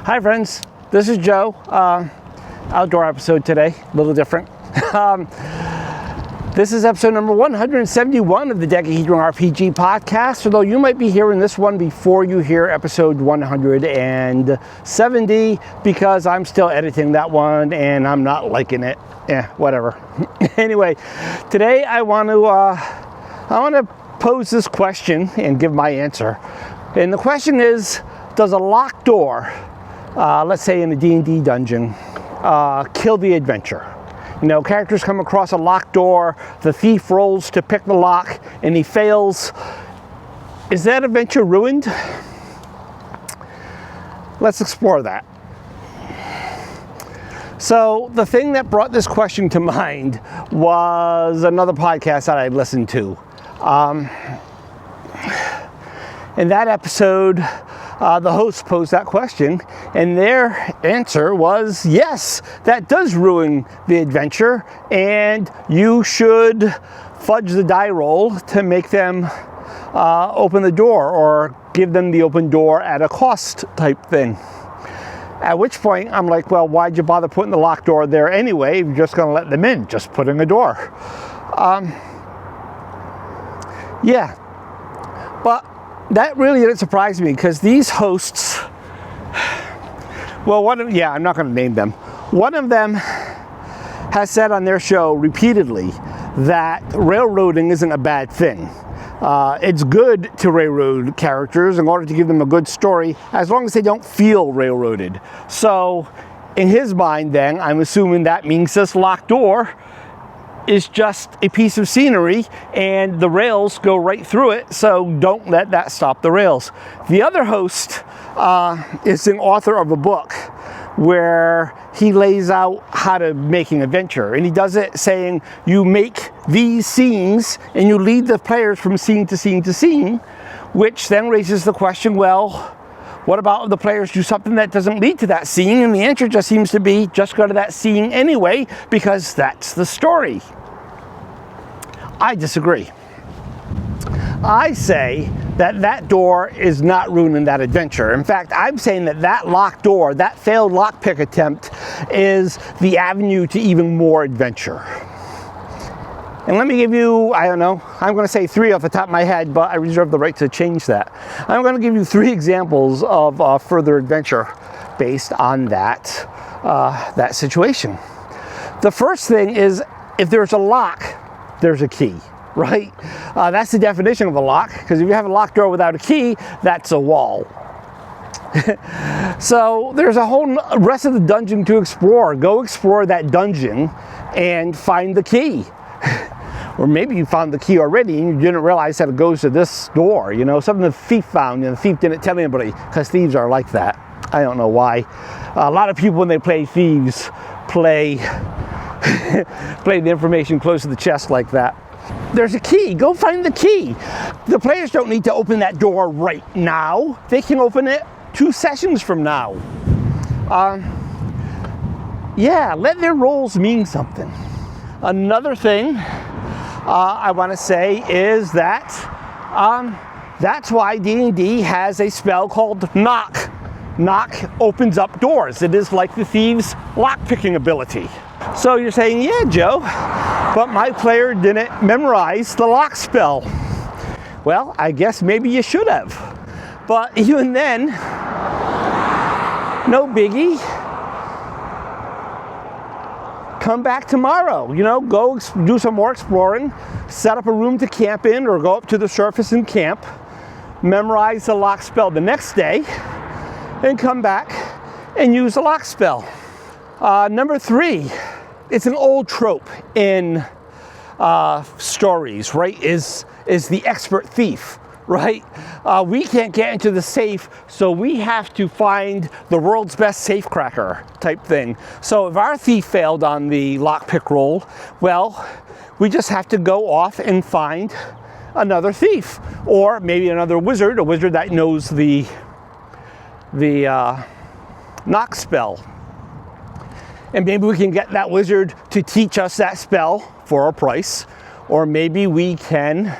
Hi friends, this is Joe. Outdoor episode today, a little different. This is episode number 171 of the Decahedron RPG podcast, although you might be hearing this one before you hear episode 170 because I'm still editing that one and I'm not liking it. Whatever. Anyway, today I want to pose this question and give my answer. And the question is, does a locked door, let's say in a D&D dungeon, kill the adventure? You know, characters come across a locked door, the thief rolls to pick the lock, and he fails. Is that adventure ruined? Let's explore that. So the thing that brought this question to mind was another podcast that I listened to. In that episode, the host posed that question, and their answer was, yes, that does ruin the adventure, and you should fudge the die roll to make them open the door, or give them the open door at a cost type thing. At which point, I'm like, well, why'd you bother putting the locked door there anyway? If you're just going to let them in, just put in a door. Yeah, but that really didn't surprise me, because these hosts, well, I'm not going to name them. One of them has said on their show repeatedly that railroading isn't a bad thing. It's good to railroad characters in order to give them a good story, as long as they don't feel railroaded. So, in his mind then, I'm assuming that means this locked door is just a piece of scenery and the rails go right through it, so don't let that stop the rails. The other host is an author of a book where he lays out how to make an adventure, and he does it saying you make these scenes and you lead the players from scene to scene to scene, which then raises the question, well, what about if the players do something that doesn't lead to that scene? And the answer just seems to be, just go to that scene anyway, because that's the story. I disagree. I say that that door is not ruining that adventure. In fact, I'm saying that that locked door, that failed lockpick attempt, is the avenue to even more adventure. And let me give you, I don't know, I'm going to say 3 off the top of my head, but I reserve the right to change that. I'm going to give you 3 examples of further adventure based on that situation. The first thing is, if there's a lock, there's a key, right? That's the definition of a lock, because if you have a locked door without a key, that's a wall. So there's a whole rest of the dungeon to explore. Go explore that dungeon and find the key. Or maybe you found the key already and you didn't realize that it goes to this door, you know, something the thief found and the thief didn't tell anybody, because thieves are like that. I don't know why. A lot of people, when they play thieves, play the information close to the chest like that. There's a key. Go find the key. The players don't need to open that door right now. They can open it 2 sessions from now. Yeah, let their roles mean something. Another thing I want to say is that that's why D&D has a spell called Knock. Knock opens up doors. It is like the thieves' lockpicking ability. So you're saying, yeah, Joe, but my player didn't memorize the lock spell. Well, I guess maybe you should have. But even then, no biggie. Come back tomorrow, you know, go do some more exploring, set up a room to camp in, or go up to the surface and camp, memorize the lock spell the next day, and come back and use the lock spell. Number 3, it's an old trope in stories, right, is the expert thief, right? We can't get into the safe, so we have to find the world's best safe cracker type thing. So if our thief failed on the lockpick roll, well, we just have to go off and find another thief, or maybe another wizard, a wizard that knows the knock spell. And maybe we can get that wizard to teach us that spell for a price, or maybe we can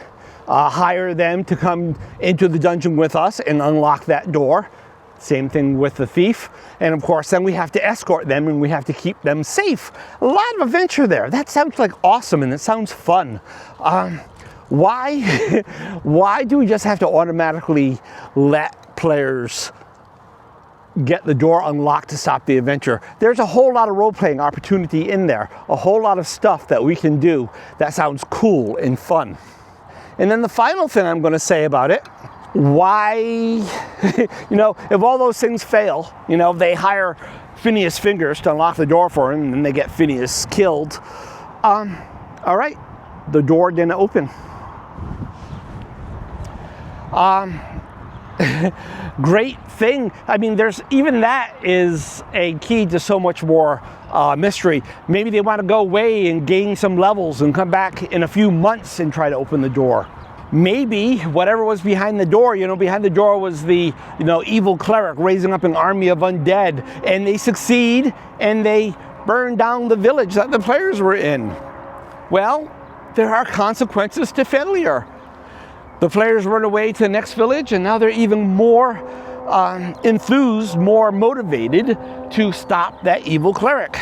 hire them to come into the dungeon with us and unlock that door. Same thing with the thief. And of course, then we have to escort them and we have to keep them safe. A lot of adventure there. That sounds like awesome and it sounds fun. Why do we just have to automatically let players get the door unlocked to stop the adventure? There's a whole lot of role-playing opportunity in there. A whole lot of stuff that we can do that sounds cool and fun. And then the final thing I'm going to say about it, why, if all those things fail, they hire Phineas Fingers to unlock the door for him and then they get Phineas killed. All right, the door didn't open. Great thing. I mean, even that is a key to so much more mystery. Maybe they want to go away and gain some levels and come back in a few months and try to open the door. Maybe whatever was behind the door, behind the door was the, evil cleric raising up an army of undead, and they succeed and they burn down the village that the players were in. Well, there are consequences to failure. The players run away to the next village, and now they're even more enthused, more motivated to stop that evil cleric.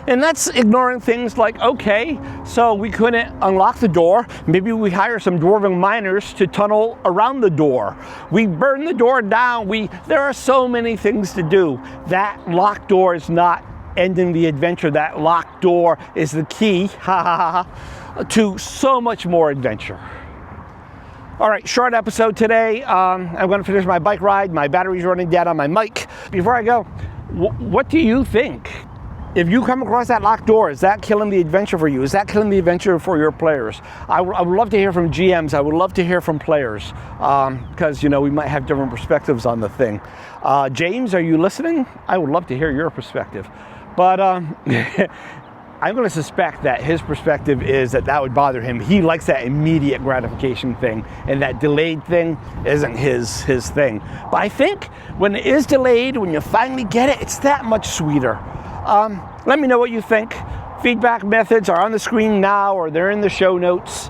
And that's ignoring things like, okay, so we couldn't unlock the door. Maybe we hire some dwarven miners to tunnel around the door. We burn the door down. There are so many things to do. That locked door is not ending the adventure. That locked door is the key to so much more adventure. All right, short episode today. I'm going to finish my bike ride. My battery's running dead on my mic. Before I go, what do you think? If you come across that locked door, is that killing the adventure for you? Is that killing the adventure for your players? I would love to hear from GMs. I would love to hear from players because, we might have different perspectives on the thing. James, are you listening? I would love to hear your perspective. But I'm going to suspect that his perspective is that would bother him. He likes that immediate gratification thing, and that delayed thing isn't his thing. But I think when it is delayed, when you finally get it, it's that much sweeter. Let me know what you think. Feedback methods are on the screen now, or they're in the show notes.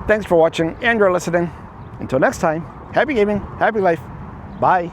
Thanks for watching and or listening. Until next time, happy gaming, happy life. Bye.